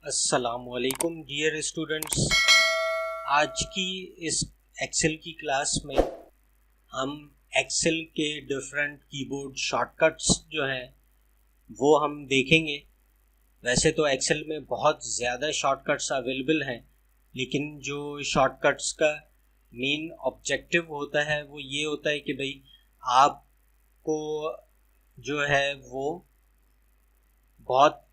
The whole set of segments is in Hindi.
अस्सलामुअलैकुम डियर स्टूडेंट्स। आज की इस एक्सेल की क्लास में हम एक्सेल के डिफरेंट कीबोर्ड शॉर्टकट्स जो हैं वो हम देखेंगे। वैसे तो एक्सेल में बहुत ज़्यादा शॉर्टकट्स अवेलेबल हैं, लेकिन जो शॉर्टकट्स का मेन ऑब्जेक्टिव होता है वो ये होता है कि भाई आपको जो है वो बहुत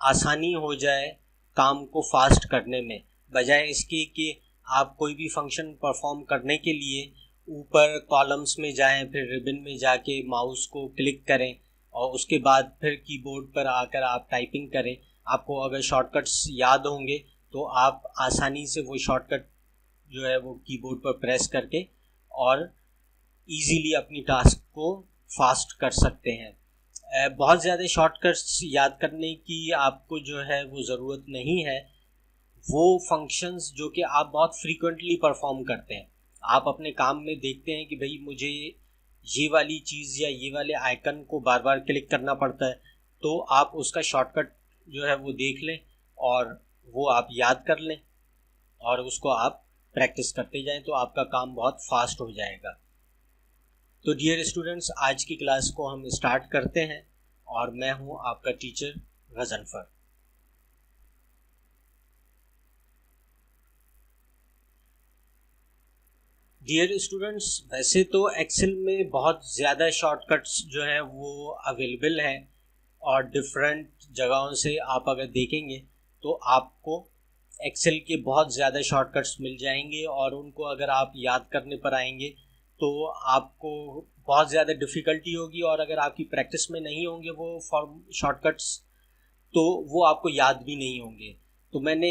आसानी हो जाए काम को फास्ट करने में, बजाय इसके कि आप कोई भी फंक्शन परफॉर्म करने के लिए ऊपर कॉलम्स में जाएं, फिर रिबन में जाके माउस को क्लिक करें और उसके बाद फिर कीबोर्ड पर आकर आप टाइपिंग करें। आपको अगर शॉर्टकट्स याद होंगे तो आप आसानी से वो शॉर्टकट जो है वो कीबोर्ड पर प्रेस करके और इजीली अपनी टास्क को फास्ट कर सकते हैं। बहुत ज़्यादा शॉर्टकट्स याद करने की आपको जो है वो ज़रूरत नहीं है। वो फंक्शंस जो कि आप बहुत फ्रीक्वेंटली परफॉर्म करते हैं, आप अपने काम में देखते हैं कि भाई मुझे ये वाली चीज़ या ये वाले आइकन को बार बार क्लिक करना पड़ता है, तो आप उसका शॉर्टकट जो है वो देख लें और वो आप याद कर लें और उसको आप प्रैक्टिस करते जाएं, तो आपका काम बहुत फास्ट हो जाएगा। तो डियर स्टूडेंट्स, आज की क्लास को हम स्टार्ट करते हैं और मैं हूं आपका टीचर गजनफर। डियर स्टूडेंट्स, वैसे तो एक्सेल में बहुत ज़्यादा शॉर्टकट्स जो हैं वो अवेलेबल हैं और डिफरेंट जगहों से आप अगर देखेंगे तो आपको एक्सेल के बहुत ज़्यादा शॉर्टकट्स मिल जाएंगे और उनको अगर आप याद करने पर आएंगे तो आपको बहुत ज़्यादा डिफ़िकल्टी होगी, और अगर आपकी प्रैक्टिस में नहीं होंगे वो फॉर्म शॉर्टकट्स तो वो आपको याद भी नहीं होंगे। तो मैंने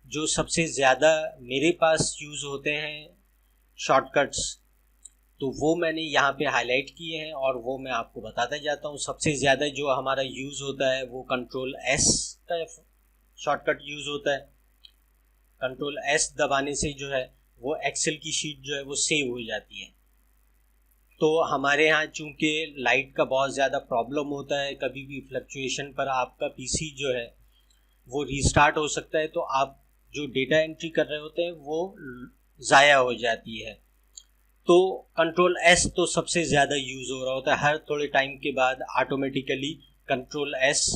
जो सबसे ज़्यादा मेरे पास यूज़ होते हैं शॉर्टकट्स, तो वो मैंने यहाँ पे हाईलाइट किए हैं और वो मैं आपको बताता जाता हूँ। सबसे ज़्यादा जो हमारा यूज़ होता है वो कंट्रोल एस का शॉर्टकट यूज़ होता है। कंट्रोल एस दबाने से जो है वो एक्सेल की शीट जो है वो सेव हो जाती है। तो हमारे यहाँ चूँकि लाइट का बहुत ज़्यादा प्रॉब्लम होता है, कभी भी फ्लक्चुएशन पर आपका पीसी जो है वो रीस्टार्ट हो सकता है, तो आप जो डेटा एंट्री कर रहे होते हैं वो ज़ाया हो जाती है। तो कंट्रोल एस तो सबसे ज़्यादा यूज़ हो रहा होता है, हर थोड़े टाइम के बाद ऑटोमेटिकली कंट्रोल एस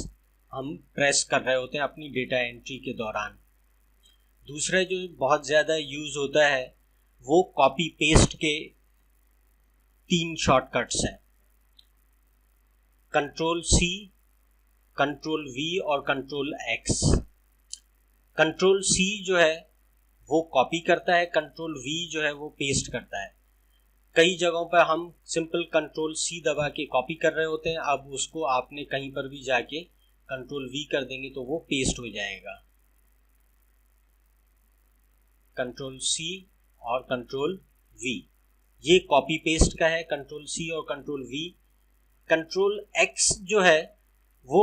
हम प्रेस कर रहे होते हैं अपनी डेटा एंट्री के दौरान। दूसरा जो बहुत ज़्यादा यूज़ होता है वो कॉपी पेस्ट के 3 शॉर्टकट्स हैं, कंट्रोल सी, कंट्रोल वी और कंट्रोल एक्स। कंट्रोल सी जो है वो कॉपी करता है, कंट्रोल वी जो है वो पेस्ट करता है। कई जगहों पर हम सिंपल कंट्रोल सी दबा के कॉपी कर रहे होते हैं, अब उसको आपने कहीं पर भी जाके कंट्रोल वी कर देंगे तो वो पेस्ट हो जाएगा। कंट्रोल सी और कंट्रोल वी ये कॉपी पेस्ट का है, कंट्रोल सी और कंट्रोल वी। कंट्रोल एक्स जो है वो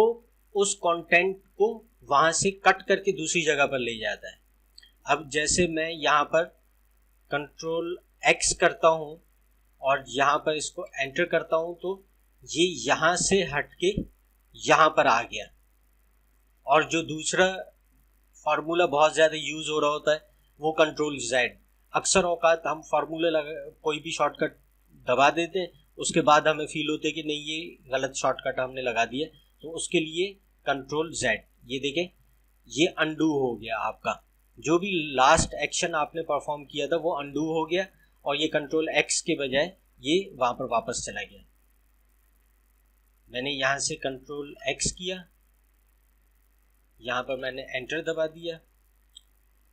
उस कंटेंट को वहां से कट करके दूसरी जगह पर ले जाता है। अब जैसे मैं यहाँ पर कंट्रोल एक्स करता हूँ और यहाँ पर इसको एंटर करता हूँ तो ये यहाँ से हट के यहाँ पर आ गया। और जो दूसरा फार्मूला बहुत ज़्यादा यूज़ हो रहा होता है वो कंट्रोल जेड। अक्सर औकात हम फार्मूले लगा कोई भी शॉर्टकट दबा देते हैं, उसके बाद हमें फील होते है कि नहीं ये गलत शॉर्टकट हमने लगा दिया, तो उसके लिए कंट्रोल जेड। ये देखें, ये अनडू हो गया, आपका जो भी लास्ट एक्शन आपने परफॉर्म किया था वो अनडू हो गया और ये कंट्रोल एक्स के बजाय ये वहाँ पर वापस चला गया। मैंने यहाँ से कंट्रोल एक्स किया, यहाँ पर मैंने एंटर दबा दिया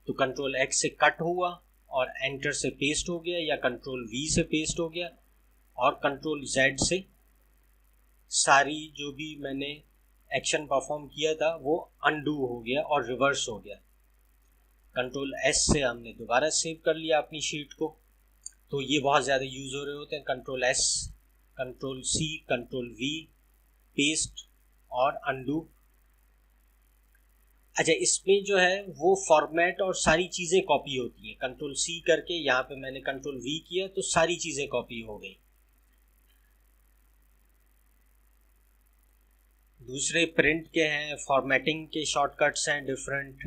तो कंट्रोल एक्स से कट हुआ और एंटर से पेस्ट हो गया, या कंट्रोल वी से पेस्ट हो गया, और कंट्रोल जेड से सारी जो भी मैंने एक्शन परफॉर्म किया था वो अनडू हो गया और रिवर्स हो गया। कंट्रोल एस से हमने दोबारा सेव कर लिया अपनी शीट को। तो ये बहुत ज़्यादा यूज़ हो रहे होते हैं, control S, control C, control V, paste और अनडू। अच्छा, इसमें जो है वो फॉर्मेट और सारी चीज़ें कॉपी होती हैं। कंट्रोल सी करके यहाँ पे मैंने कंट्रोल वी किया तो सारी चीज़ें कॉपी हो गई। दूसरे प्रिंट के हैं, फॉर्मेटिंग के शॉर्टकट्स हैं डिफरेंट,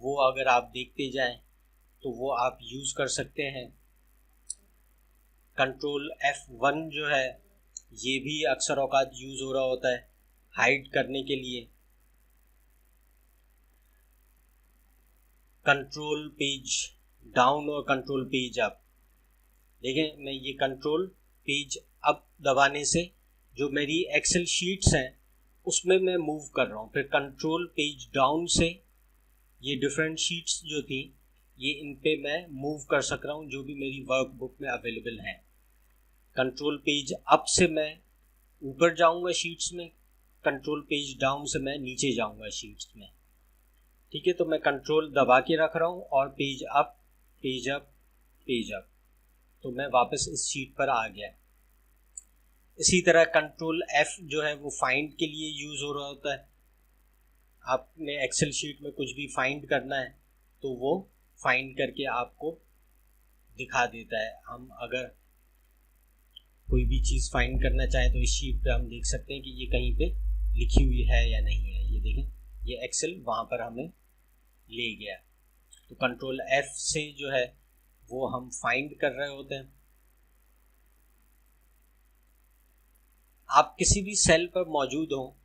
वो अगर आप देखते जाएं तो वो आप यूज़ कर सकते हैं। कंट्रोल F1 जो है ये भी अक्सर औकात यूज़ हो रहा होता है हाइड करने के लिए। कंट्रोल पेज डाउन और कंट्रोल पेज अप, देखें मैं ये कंट्रोल पेज अप दबाने से जो मेरी एक्सेल शीट्स हैं उसमें मैं मूव कर रहा हूँ, फिर कंट्रोल पेज डाउन से ये डिफरेंट शीट्स जो थी ये इन पे मैं मूव कर सक रहा हूँ जो भी मेरी वर्कबुक में अवेलेबल है। कंट्रोल पेज अप से मैं ऊपर जाऊँगा शीट्स में, कंट्रोल पेज डाउन से मैं नीचे जाऊँगा शीट्स में। ठीक है, तो मैं कंट्रोल दबा के रख रहा हूँ और page up page up page up, तो मैं वापस इस शीट पर आ गया। इसी तरह कंट्रोल F जो है वो फाइंड के लिए यूज़ हो रहा होता है। आपने एक्सेल शीट में कुछ भी फाइंड करना है तो वो फाइंड करके आपको दिखा देता है। हम अगर कोई भी चीज़ फाइंड करना चाहें तो इस शीट पे हम देख सकते हैं कि ये कहीं पे लिखी हुई है या नहीं है। ये देखें, ये एक्सेल वहाँ पर हमें ले गया। तो कंट्रोल F से जो है वो हम फाइंड कर रहे होते हैं। आप किसी भी सेल पर मौजूद हो,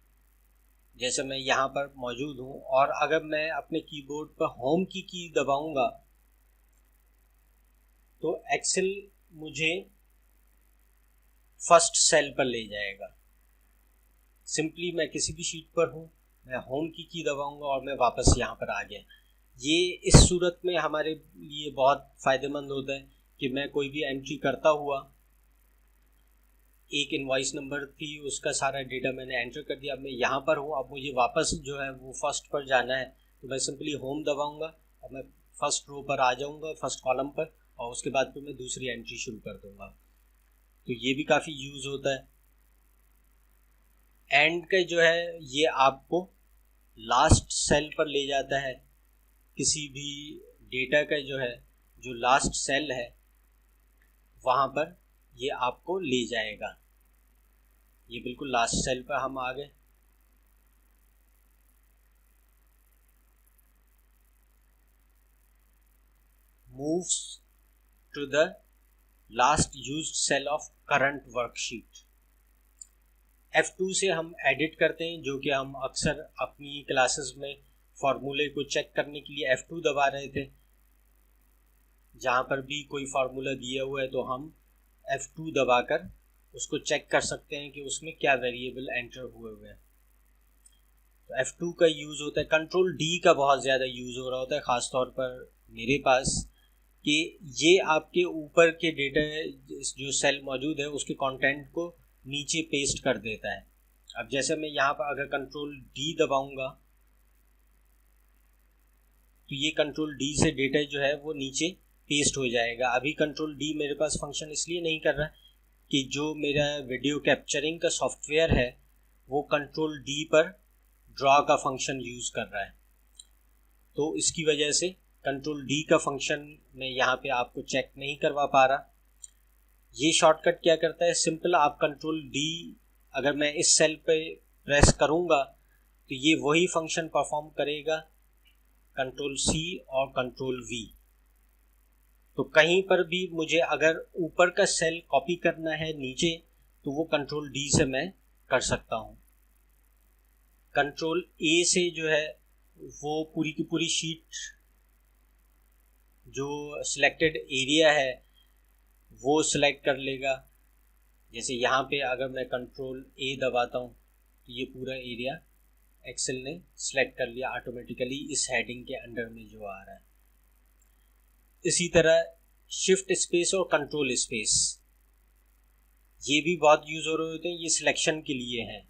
जैसे मैं यहाँ पर मौजूद हूँ, और अगर मैं अपने कीबोर्ड पर होम की दबाऊंगा तो एक्सेल मुझे फर्स्ट सेल पर ले जाएगा। सिंपली मैं किसी भी शीट पर हूँ, मैं होम की दबाऊंगा और मैं वापस यहाँ पर आ गया। ये इस सूरत में हमारे लिए बहुत फ़ायदेमंद होता है कि मैं कोई भी एंट्री करता हुआ, एक इनवॉइस नंबर थी उसका सारा डेटा मैंने एंटर कर दिया, अब मैं यहाँ पर हूँ, अब मुझे वापस जो है वो फर्स्ट पर जाना है तो मैं सिंपली होम दबाऊंगा और मैं फर्स्ट रो पर आ जाऊँगा, फर्स्ट कॉलम पर, और उसके बाद फिर मैं दूसरी एंट्री शुरू कर दूँगा। तो ये भी काफ़ी यूज़ होता है। एंड का जो है ये आपको लास्ट सेल पर ले जाता है। किसी भी डेटा का जो है जो लास्ट सेल है वहाँ पर ये आपको ले जाएगा। ये बिल्कुल लास्ट सेल पर हम आ गए। Moves to the last used cell of current worksheet. F2 से हम एडिट करते हैं, जो कि हम अक्सर अपनी क्लासेस में फार्मूले को चेक करने के लिए F2 दबा रहे थे। जहाँ पर भी कोई फार्मूला दिया हुआ है तो हम F2 दबाकर उसको चेक कर सकते हैं कि उसमें क्या वेरिएबल एंटर हुए हुए हैं। तो F2 का यूज़ होता है। कंट्रोल D का बहुत ज़्यादा यूज़ हो रहा होता है, ख़ास तौर पर मेरे पास, कि ये आपके ऊपर के डेटा जो सेल मौजूद है उसके कंटेंट को नीचे पेस्ट कर देता है। अब जैसे मैं यहाँ पर अगर कंट्रोल D दबाऊंगा तो ये कंट्रोल D से डेटा जो है वो नीचे पेस्ट हो जाएगा। अभी कंट्रोल D मेरे पास फंक्शन इसलिए नहीं कर रहा कि जो मेरा वीडियो कैप्चरिंग का सॉफ्टवेयर है वो कंट्रोल D पर ड्रॉ का फंक्शन यूज़ कर रहा है, तो इसकी वजह से कंट्रोल D का फंक्शन मैं यहाँ पे आपको चेक नहीं करवा पा रहा। ये शॉर्टकट क्या करता है, सिंपल आप कंट्रोल D अगर मैं इस सेल पे प्रेस करूँगा तो ये वही फंक्शन परफॉर्म करेगा कंट्रोल C और कंट्रोल V। तो कहीं पर भी मुझे अगर ऊपर का सेल कॉपी करना है नीचे तो वो कंट्रोल D से मैं कर सकता हूँ। कंट्रोल A से जो है वो पूरी की पूरी शीट जो सिलेक्टेड एरिया है वो सिलेक्ट कर लेगा। जैसे यहाँ पे अगर मैं कंट्रोल A दबाता हूँ तो ये पूरा एरिया एक्सेल ने सिलेक्ट कर लिया ऑटोमेटिकली इस हेडिंग के अंडर में जो आ रहा है। इसी तरह शिफ्ट स्पेस और कंट्रोल स्पेस ये भी बहुत यूज़ हो रहे होते हैं, ये सिलेक्शन के लिए है।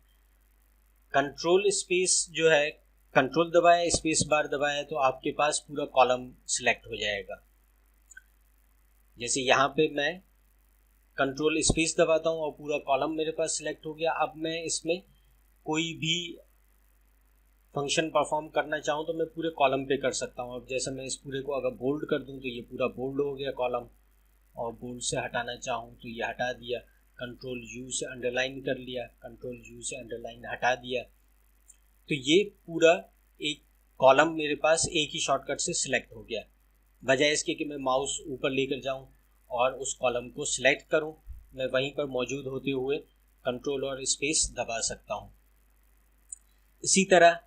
कंट्रोल स्पेस जो है, कंट्रोल दबाया स्पेस बार दबाया तो आपके पास पूरा कॉलम सिलेक्ट हो जाएगा। जैसे यहाँ पे मैं कंट्रोल स्पेस दबाता हूँ और पूरा कॉलम मेरे पास सिलेक्ट हो गया। अब मैं इसमें कोई भी फंक्शन परफॉर्म करना चाहूँ तो मैं पूरे कॉलम पे कर सकता हूँ। अब जैसे मैं इस पूरे को अगर बोल्ड कर दूँ तो ये पूरा बोल्ड हो गया कॉलम, और बोल्ड से हटाना चाहूँ तो ये हटा दिया। कंट्रोल यू से अंडरलाइन कर लिया, कंट्रोल यू से अंडरलाइन हटा दिया। तो ये पूरा एक कॉलम मेरे पास एक ही शॉर्टकट से सिलेक्ट हो गया। बजाय इसके कि मैं माउस ऊपर लेकर जाऊं और उस कॉलम को सिलेक्ट करूं, मैं वहीं पर मौजूद होते हुए कंट्रोल और स्पेस दबा सकता हूं। इसी तरह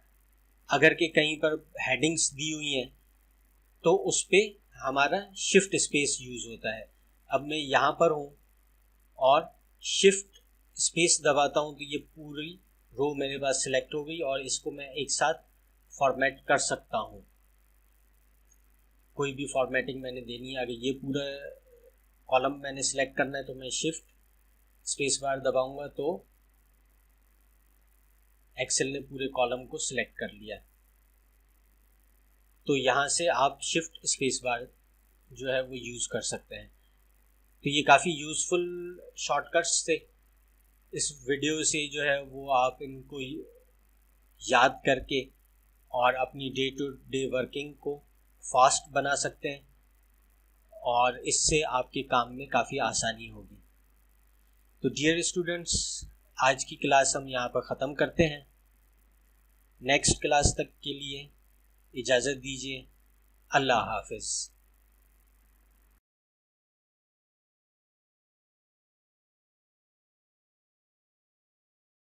अगर के कहीं पर हेडिंग्स दी हुई हैं तो उस पर हमारा शिफ्ट स्पेस यूज़ होता है। अब मैं यहाँ पर हूँ और शिफ्ट स्पेस दबाता हूँ तो ये पूरी रो मेरे पास सिलेक्ट हो गई और इसको मैं एक साथ फॉर्मेट कर सकता हूँ। कोई भी फॉर्मेटिंग मैंने देनी है, अगर ये पूरा कॉलम मैंने सिलेक्ट करना है तो मैं शिफ्ट स्पेस बार दबाऊंगा तो एक्सेल ने पूरे कॉलम को सिलेक्ट कर लिया। तो यहाँ से आप शिफ्ट स्पेस बार जो है वो यूज़ कर सकते हैं। तो ये काफ़ी यूज़फुल शॉर्टकट्स थे। इस वीडियो से जो है वो आप इनको याद करके और अपनी डे टू डे वर्किंग को फास्ट बना सकते हैं और इससे आपके काम में काफ़ी आसानी होगी। तो डियर स्टूडेंट्स, आज की क्लास हम यहाँ पर ख़त्म करते हैं। नेक्स्ट क्लास तक के लिए इजाज़त दीजिए। अल्लाह हाफिज़।